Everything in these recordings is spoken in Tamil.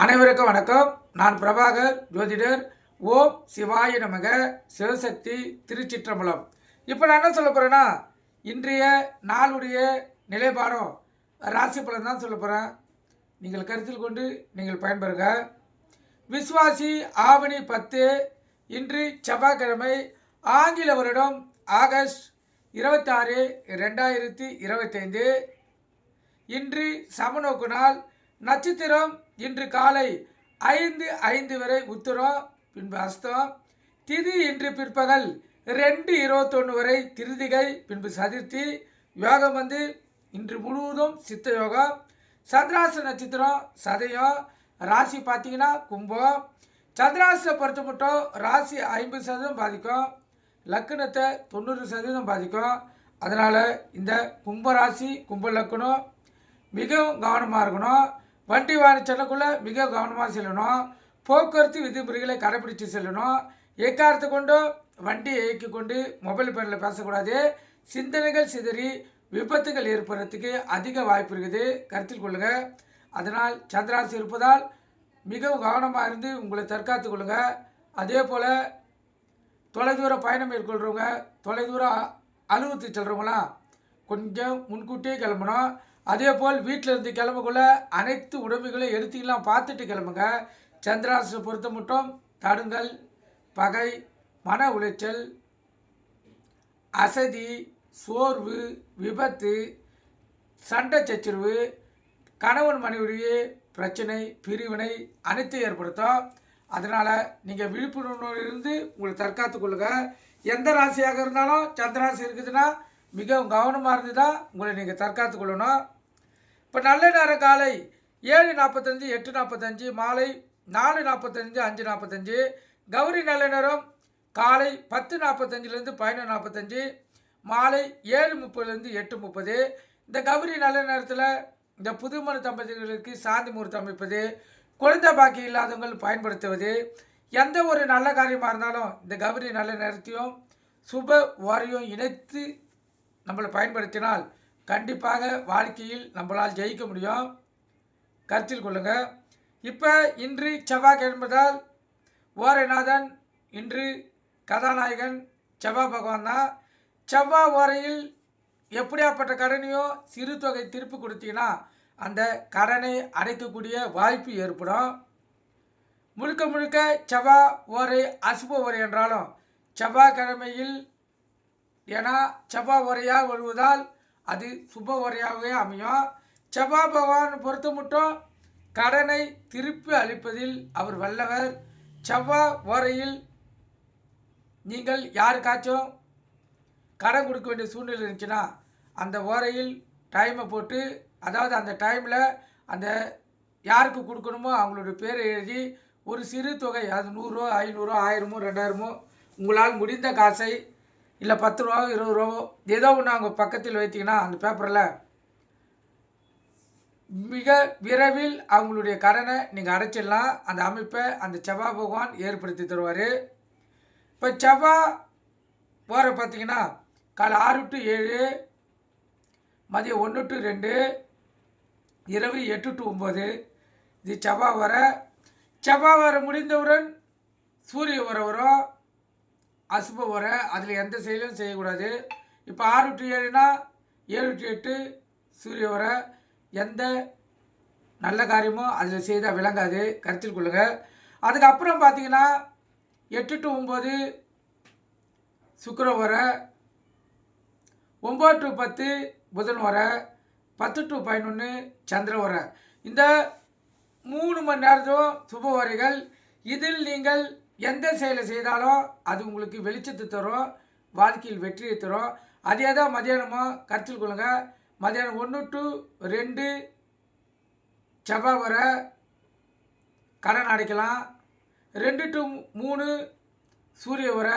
அனைவருக்கும் வணக்கம். நான் பிரபாகர் ஜோதிடர். ஓம் சிவாய நமக. சிவசக்தி திருச்சிற்றம்பலம். இப்போ நான் என்ன சொல்ல போகிறேன்னா, இன்றைய நாளுடைய நிலைப்பாடம் ராசி பலன் தான் சொல்ல போகிறேன். நீங்கள் கருத்தில் கொண்டு நீங்கள் பயன்பெறுங்க. விஸ்வாசி ஆவணி 10 இன்று செவ்வாய்க்கிழமை, ஆங்கில வருடம் ஆகஸ்ட் 26, 2025. இன்று சமநோக்கு நாள். நட்சத்திரம் இன்று காலை 5:05 வரை உத்திரம், பின்பு அஸ்தம். திதி இன்று பிற்பகல் 2:21 வரை திருதிகை, பின்பு சதுர்த்தி. யோகம் இன்று முழுவதும் சித்த யோகம். சந்திராச நட்சத்திரம் சதயம். ராசி பார்த்தீங்கன்னா கும்பம். சந்திராசை பொறுத்த மட்டும் ராசி 50% பாதிக்கும், லக்கணத்தை 90% பாதிக்கும். அதனால் இந்த கும்பராசி கும்ப லக்கணம் மிகவும் கவனமாக இருக்கணும். வண்டி வாகனம் செல்லக்குள்ளே மிக கவனமாக செல்லணும். போக்குவரத்து விதிமுறைகளை கடைபிடித்து செல்லணும். எக்காரத்தை கொண்டும் வண்டியை இயக்கி கொண்டு மொபைல் ஃபோனில் பேசக்கூடாது. சிந்தனைகள் சிதறி விபத்துகள் ஏற்படுறதுக்கு அதிக வாய்ப்பு இருக்குது, கருத்தில் கொள்ளுங்கள். அதனால் சந்திராசி இருப்பதால் மிகவும் கவனமாக இருந்து உங்களை தற்காத்து கொள்ளுங்கள். அதே போல் தொலைதூர பயணம் மேற்கொள்கிறவங்க, தொலைதூர அலுவலகத்துக்கு செல்கிறவங்களாம் கொஞ்சம் முன்கூட்டியே கிளம்பணும். அதே போல் வீட்டில் இருந்து கிளம்பக்குள்ள அனைத்து உடம்புகளையும் எடுத்துக்கலாம் பார்த்துட்டு கிளம்புங்க. சந்திராசை பொறுத்த மட்டும் தடுங்கல், பகை, மன உளைச்சல், அசதி, சோர்வு, விபத்து, சண்டை சச்சரவு, கணவன் மனைவிடைய பிரச்சனை, பிரிவினை அனைத்தையும் ஏற்படுத்தும். அதனால் நீங்கள் விழிப்புணர்வோடு இருந்து உங்களை தற்காத்து கொள்ளுங்கள். எந்த ராசியாக இருந்தாலும் சந்திராசி இருக்குதுன்னா மிகவும் கவனமாக இருந்து தான் உங்களை நீங்கள் தற்காத்து கொள்ளணும். இப்போ நல்ல நேரம் காலை 7:45, 8:45, மாலை 4:45, 5:45. கௌரி நல்ல நேரம் காலை 10:45 11:45, மாலை 7:30 8:30. இந்த கௌரி நல்ல நேரத்தில் இந்த புதுமண தம்பதிகளுக்கு சாந்தி முகூர்த்தம் அமைப்பது, குழந்தை பாக்கி இல்லாதவங்கள் பயன்படுத்துவது, எந்த ஒரு நல்ல காரியமாக இருந்தாலும் இந்த கௌரி நல்ல நேரத்தையும் சுப வாரியம் இணைத்து நம்மளை பயன்படுத்தினால் கண்டிப்பாக வாழ்க்கையில் நம்மளால் ஜெயிக்க முடியும், கருத்தில் கொள்ளுங்கள். இப்போ இன்று செவ்வாய் என்பதால் ஓரைநாதன் இன்று கதாநாயகன் செவ்வாய் பகவான் தான். செவ்வாய் ஓரையில் எப்படியாப்பட்ட கடனையோ சிறு தொகை திருப்பி கொடுத்தீங்கன்னா அந்த கடனை அடைக்கக்கூடிய வாய்ப்பு ஏற்படும். முழுக்க முழுக்க செவ்வாய் ஓரை அசுப ஓரை என்றாலும் செவ்வாய்க்கிழமையில், ஏன்னா செவ்வாய் ஓரையாக வருவதால் அது சுப ஓரையாகவே அமையும். செவ்வாய் பகவான் பொறுத்த மட்டும் கடனை திருப்பி அளிப்பதில் அவர் வல்லவர். செவ்வாய் ஓரையில் நீங்கள் யாருக்காச்சும் கடன் கொடுக்க வேண்டிய சூழ்நிலை இருந்துச்சுன்னா அந்த ஓரையில் டைமை போட்டு, அதாவது அந்த டைமில் அந்த யாருக்கு கொடுக்கணுமோ அவங்களுடைய பேரை எழுதி ஒரு சிறு தொகை, அது 100, 500, 1000, 2000 உங்களால் முடிந்த காசை, இல்லை 10 ரூபா 20 ரூபாவோ ஏதோ ஒன்று அவங்க பக்கத்தில் வைத்தீங்கன்னா அந்த பேப்பரில் மிக விரைவில் அவங்களுடைய கடனை நீங்கள் அடைச்சிடலாம். அந்த அமைப்பை அந்த செவ்வாய் பகவான் ஏற்படுத்தி தருவார். இப்போ செவ்வாய் போகிற பார்த்தீங்கன்னா காலை 6 to 7, மதியம் 1 to 2, இரவு 8 to 9. இது செவ்வாய் வர. செவ்வாய் வர முடிந்தவுடன் சூரிய வர வரும், அசுப வர. அதில் எந்த செயலும் செய்யக்கூடாது. இப்போ 6 to 7னா 7 to 8 சூரிய வர. எந்த நல்ல காரியமோ அதில் செய்தால் விளங்காது, கருத்தில் கொள்ளுங்கள். அதுக்கப்புறம் பார்த்தீங்கன்னா 8 to 9 சுக்கிர வர, 9 to 10 புதன் வர, 10 to 11 சந்திர வர. இந்த 3 மணி நேரத்தும் சுப வரைகள். இதில் நீங்கள் எந்த செயலை செய்தாலும் அது உங்களுக்கு வெளிச்சத்தை தரும், வாழ்க்கையில் வெற்றியை தரும். அதே தான் மதியானமோ, கருத்தில் கொள்ளுங்கள். மதியானம் 1 to 2 செவ்வாய் வர கடன் அடைக்கலாம். 2 to 3 சூரிய வர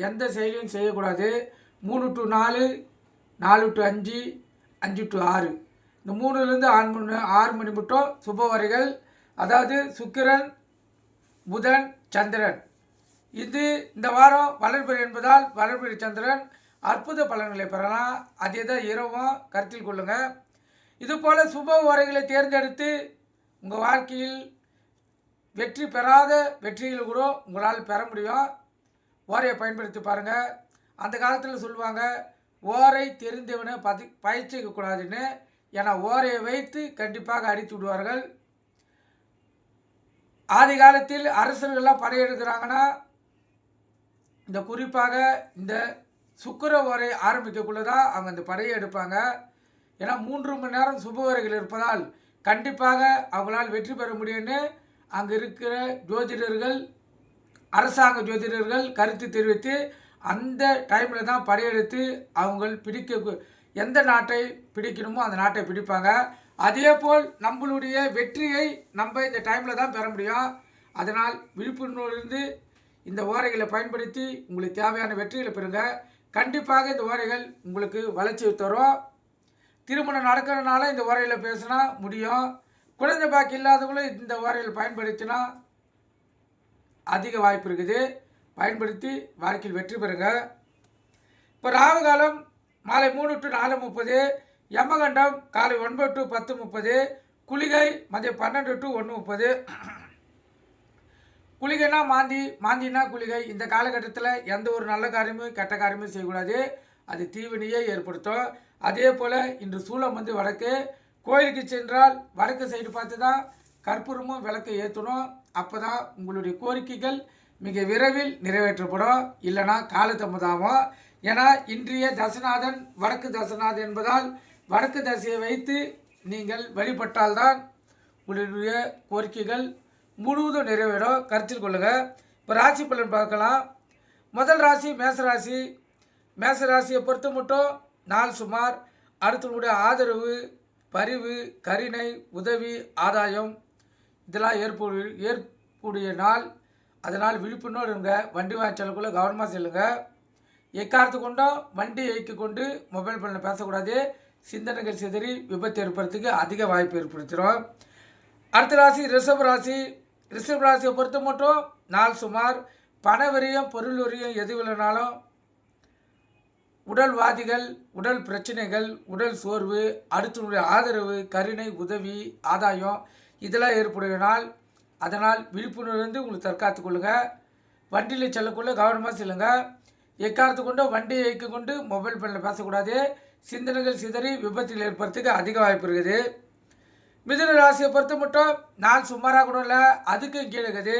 எந்த செயலையும் செய்யக்கூடாது. 3 to 4, 4 to 5, 5 to 6. இந்த 3லேருந்து 6 மணி மட்டும் சுப வரைகள். அதாவது சுக்கிரன், புதன், சந்திரன். இது இந்த வாரம் வளர்பிறை என்பதால் வளர்பிறை சந்திரன் அற்புத பலன்களை பெறலாம். அதே தான் இரவும், கருத்தில் கொள்ளுங்கள். இதுபோல் சுப உரைகளை தேர்ந்தெடுத்து உங்கள் வாழ்க்கையில் வெற்றி பெறாத வெற்றிகள் கூட உங்களால் பெற முடியும். ஓரையை பயன்படுத்தி பாருங்கள். அந்த காலத்தில் சொல்லுவாங்க, ஓரை தெரிந்தவனை பயிற்சிக்கக்கூடாதுன்னு. ஏன்னா ஓரையை வைத்து கண்டிப்பாக அடித்து விடுவார்கள். ஆதி காலத்தில் அரசர்கள்லாம் படையெடுக்கிறாங்கன்னா இந்த குறிப்பாக இந்த சுக்கிர ஓரை ஆரம்பிக்கக்குள்ள தான் அவங்க இந்த படையை எடுப்பாங்க. ஏன்னா 3 மணி நேரம் சுப ஓரைகள் இருப்பதால் கண்டிப்பாக அவங்களால் வெற்றி பெற முடியும்னு அங்கே இருக்கிற ஜோதிடர்கள், அரசாங்க ஜோதிடர்கள் கருத்து தெரிவித்து அந்த டைமில் தான் படையெடுத்து அவங்க எந்த நாட்டை பிடிக்கணுமோ அந்த நாட்டை பிடிப்பாங்க. அதே போல் நம்மளுடைய வெற்றியை நம்ம இந்த டைமில் தான் பெற முடியும். அதனால் விழிப்புணர்விலிருந்து இந்த ஓரைகளை பயன்படுத்தி உங்களுக்கு தேவையான வெற்றிகளை பெறுங்க. கண்டிப்பாக இந்த ஓரைகள் உங்களுக்கு வளர்ச்சி தரும். திருமணம் நடக்கிறதுனால இந்த ஓரையில் பேசினா முடியும். குழந்தை பாக்கி இல்லாதவங்களும் இந்த ஓரைகள் பயன்படுத்தினா அதிக வாய்ப்பு இருக்குது. பயன்படுத்தி வாழ்க்கையில் வெற்றி பெறுங்க. இப்போ ராகு காலம் மாலை 3 to 4:30, யமகண்டம் காலை 9 to 10:30, குளிகை மதியம் 12 to 1:30. குளிகைனா மாந்தினா குளிகை. இந்த காலகட்டத்தில் எந்த ஒரு நல்ல காரியமும் கெட்ட காரியமும் செய்யக்கூடாது. அது தீவினையை ஏற்படுத்தும். அதே போல் இன்று சூலம் வடக்கு. கோயிலுக்கு சென்றால் வடக்கு சைடு பார்த்து தான் கற்பூரமும் விளக்கை ஏற்றணும். அப்போ தான் உங்களுடைய கோரிக்கைகள் மிக விரைவில் நிறைவேற்றப்படும். இல்லைனா காலதாமதமாகும். ஏன்னா இன்றைய தசநாதன் வடக்கு தசநாதன் என்பதால் வடக்கு தசையை வைத்து நீங்கள் வழிபட்டால்தான் உங்களுடைய கோரிக்கைகள் முழுவதும் நிறைவேறும். கருத்தில் கொள்ளுங்கள். இப்போ ராசி பலன் பார்க்கலாம். முதல் ராசி மேசராசி. மேசராசியை பொறுத்த மட்டும் நாள் சுமார். அடுத்தவங்களுடைய ஆதரவு, பரிவு, கருணை, உதவி, ஆதாயம் இதெல்லாம் ஏற்புடைய நாள். அதனால் விழிப்புணர்வு இருங்க. வண்டி வாங்கி செல்லக்குள்ளே கவனமாக செல்லுங்க. எக்காரத்து கொண்டும் வண்டி இயக்கி கொண்டு மொபைல் ஃபோனில் பேசக்கூடாது. சிந்தனைகள் சிதறி விபத்து ஏற்படுறதுக்கு அதிக வாய்ப்பு ஏற்படுத்திடும். அடுத்த ராசி ரிஷப ராசி. ரிஷப ராசியை பொறுத்த மட்டும் நாள் சுமார். பண வரியம், பொருள் வரியம் எது இல்லைனாலும் உடல்வாதிகள், உடல் பிரச்சனைகள், உடல் சோர்வு, அடுத்தவங்களுடைய ஆதரவு, கருணை, உதவி, ஆதாயம் இதெல்லாம் ஏற்புடைய நாள். அதனால் விழிப்புணர்வு உங்களுக்கு தற்காத்து கொள்ளுங்கள். வண்டியில் செல்லக்குள்ளே கவனமாக செல்லுங்க. எக்காரத்து கொண்டு வண்டியை இயக்கி கொண்டு மொபைல் ஃபோனில் பேசக்கூடாது. சிந்தனைகள் சிதறி விபத்தில் ஏற்படுறதுக்கு அதிக வாய்ப்பு இருக்குது. மிதுன ராசியை பொறுத்த மட்டும் நாள் சுமாராக கூட இல்லை, அதுக்கும் கீழே இருக்குது.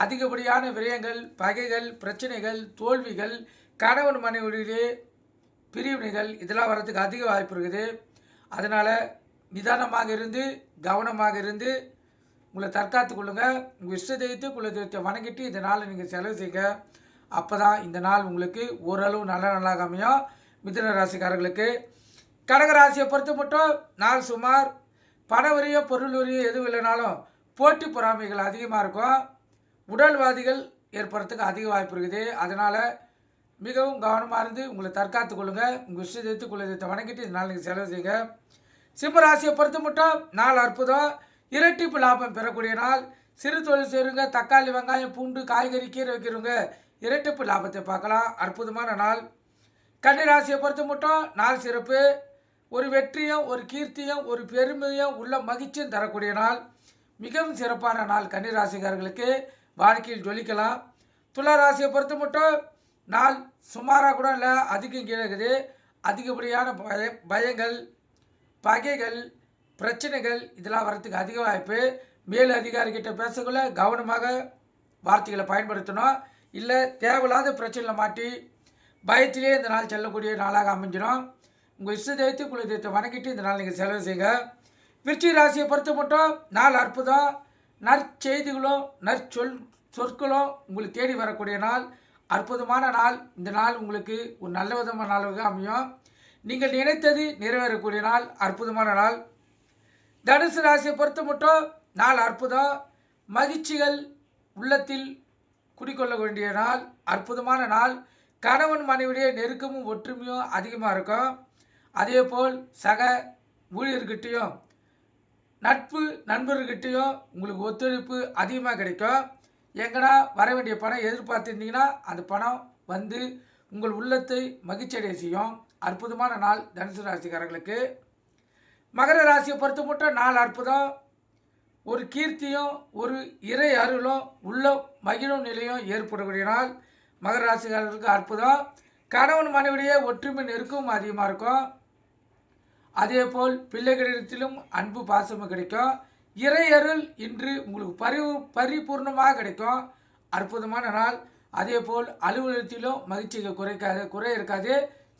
அதிகப்படியான விரயங்கள், பகைகள், பிரச்சனைகள், தோல்விகள், கணவன் மனைவியிலே பிரிவினைகள் இதெல்லாம் வர்றதுக்கு அதிக வாய்ப்பு இருக்குது. அதனால் நிதானமாக இருந்து கவனமாக இருந்து உங்களை தற்காத்து கொள்ளுங்கள். உங்கள் இஷ்ட தெய்வத்தை குல தெய்வத்தை வணங்கிட்டு இந்த நாளை நீங்கள் செலவு செய்யுங்க. அப்போ தான் இந்த நாள் உங்களுக்கு ஓரளவு நல்ல நாளாக அமையும். மிதுன ராசிக்காரர்களுக்கு. கடக ராசியை பொறுத்த மட்டும் நாள் சுமார். பண வரியோ பொருள் வரியோ எதுவும் இல்லைனாலும் போட்டி பொறாமைகள் அதிகமாக இருக்கும். உடல்வாதிகள் ஏற்படுறதுக்கு அதிக வாய்ப்பு இருக்குது. அதனால் மிகவும் கவனமாக இருந்து உங்களை தற்காத்து கொள்ளுங்கள். உங்கள் இஷ்ட தெய்வத்தை குல தெய்வத்தை வணங்கிட்டு இந்த நாள் நீங்கள் செலவு செய்யுங்க. சிம்ம ராசியை பொறுத்த மட்டும் நாள் அற்புதம். இரட்டிப்பு லாபம் பெறக்கூடிய நாள். சிறு தொழில் செய்கிறவங்க, தக்காளி, வெங்காயம், பூண்டு, காய்கறி, கீரை வைக்கிறவங்க இரட்டிப்பு லாபத்தை பார்க்கலாம். அற்புதமான நாள். கன்னிராசியை பொறுத்த மட்டும் நாள் சிறப்பு. ஒரு வெற்றியும், ஒரு கீர்த்தியும், ஒரு பெருமையும் உள்ள மகிழ்ச்சியும் தரக்கூடிய நாள். மிகவும் சிறப்பான நாள். கன்னிராசிக்காரர்களுக்கு வாழ்க்கையில் ஜொலிக்கலாம். துலா ராசியை பொறுத்த மட்டும் நாள் சுமாராக கூட இல்லை, அதிகம் கீழே இருக்குது. அதிகப்படியான பயங்கள், பகைகள், பிரச்சனைகள் இதெல்லாம் வர்றதுக்கு அதிக வாய்ப்பு. மேல் அதிகாரிகிட்ட பேசக்குள்ள கவனமாக வார்த்தைகளை பயன்படுத்தணும். இல்லை தேவையில்லாத பிரச்சனையில் மாட்டி பயத்திலே இந்த நாள் செல்லக்கூடிய நாளாக அமைஞ்சிடும். உங்கள் இஷ்ட தெய்வத்தை குல தெய்வத்தை வணங்கிட்டு இந்த நாள் நீங்கள் செலவு செய்யுங்க. விருச்சிக ராசியை பொறுத்த மட்டும் நாள் அற்புதம். நற்செய்திகளும் சொற்களும் உங்களுக்கு தேடி வரக்கூடிய நாள். அற்புதமான நாள். இந்த நாள் உங்களுக்கு ஒரு நல்ல விதமான நாளாக அமையும். நீங்கள் நினைத்தது நிறைவேறக்கூடிய நாள். அற்புதமான நாள். தனுசு ராசியை பொறுத்த மட்டும் நாள் அற்புதம். மகிழ்ச்சிகள் உள்ளத்தில் குடிக்கொள்ள வேண்டிய நாள். அற்புதமான நாள். கணவன் மனைவியுடைய நெருக்கமும் ஒற்றுமையும் அதிகமாக இருக்கும். அதே போல் சக ஊழியர்கிட்டையும் நட்பு நண்பர்கிட்டையும் உங்களுக்கு ஒத்துழைப்பு அதிகமாக கிடைக்கும். எங்கன்னா வர வேண்டிய பணம் எதிர்பார்த்துருந்தீங்கன்னா அந்த பணம் வந்து உங்கள் உள்ளத்தை மகிழ்ச்சியடைய செய்யும். அற்புதமான நாள் தனுசு ராசிக்காரர்களுக்கு. மகர ராசியை பொறுத்த மட்டும் நாள் அற்புதம். ஒரு கீர்த்தியும் ஒரு இறை அருளும் உள்ள மகிழும் நிலையும் ஏற்படக்கூடிய நாள். மகர ராசிக்காரர்களுக்கு அற்புதம். கணவன் மனைவிடையே ஒற்றுமை நெருக்கமும் அதிகமாக இருக்கும். அதே போல் பிள்ளைகளிடத்திலும் அன்பு பாசமும் கிடைக்கும். இறை அருள் இன்று உங்களுக்கு பரிபூர்ணமாக கிடைக்கும். அற்புதமான நாள். அதே போல் அலுவலகத்திலும் மகிழ்ச்சிக்கு குறை இருக்காது.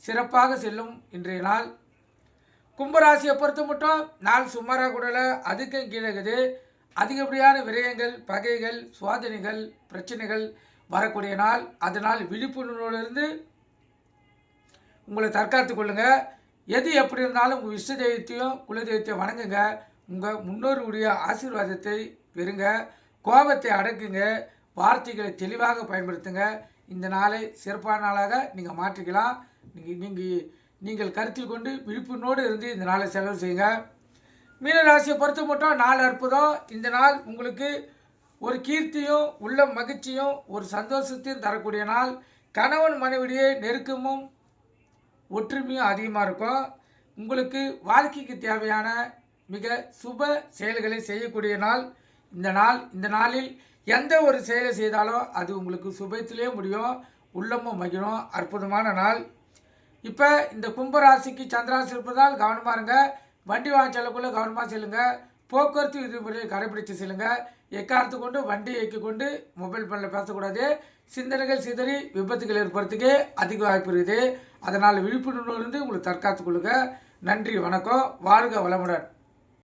சிறப்பாக செல்லும் இன்றைய நாள். கும்பராசியை பொறுத்த மட்டும் நாள் சுமாராக கூடல, அதுக்கும் கீழே இருக்குது. அதிகப்படியான விரயங்கள், பகைகள், சோதனைகள், பிரச்சனைகள் வரக்கூடிய நாள். அதனால் விழிப்புணர்வோடு உங்களை தற்காத்து கொள்ளுங்க. எது எப்படி இருந்தாலும் உங்கள் இஷ்ட தெய்வத்தையும் குலதெய்வத்தையும் வணங்குங்க. உங்கள் முன்னோருடைய ஆசீர்வாதத்தை பெறுங்க. கோபத்தை அடக்குங்க. வார்த்தைகளை தெளிவாக பயன்படுத்துங்க. இந்த நாளை சிறப்பான நாளாக நீங்கள் மாற்றிக்கலாம். நீங்கள் கருத்தில் கொண்டு விழிப்புணர்வோடு இருந்து இந்த நாளை செலவு செய்யுங்க. மீனராசியை பொறுத்த மட்டும் நாள் அற்புதம். இந்த நாள் உங்களுக்கு ஒரு கீர்த்தியும் உள்ள மகிழ்ச்சியும் ஒரு சந்தோஷத்தையும் தரக்கூடிய நாள். கணவன் மனைவிடையே நெருக்கமும் ஒற்றுமையும் அதிகமாக இருக்கும். உங்களுக்கு வாழ்க்கைக்கு தேவையான மிக சுப செயல்களை செய்யக்கூடிய நாள் இந்த நாள். இந்த நாளில் எந்த ஒரு செயலை செய்தாலும் அது உங்களுக்கு சுபத்திலே முடியும். உள்ளமும் மகிழும். அற்புதமான நாள். இப்போ இந்த கும்பராசிக்கு சந்திராசி இருப்பதால் கவனமாக இருங்க. வண்டி வாங்க செல்லக்குள்ளே கவனமாக செல்லுங்க. போக்குவரத்து விதிமுறையை கடைபிடித்து செல்லுங்க. எக்காரத்து கொண்டு வண்டி இயக்கி கொண்டு மொபைல் ஃபோனில் பேசக்கூடாது. சிந்தனைகள் சிதறி விபத்துகள் ஏற்படுறதுக்கே அதிக வாய்ப்பு இருக்குது. அதனால் விழிப்புணர்வு இருந்து உங்களை தற்காத்து கொள்ளுங்க. நன்றி, வணக்கம். வாழ்க வளமுடன்.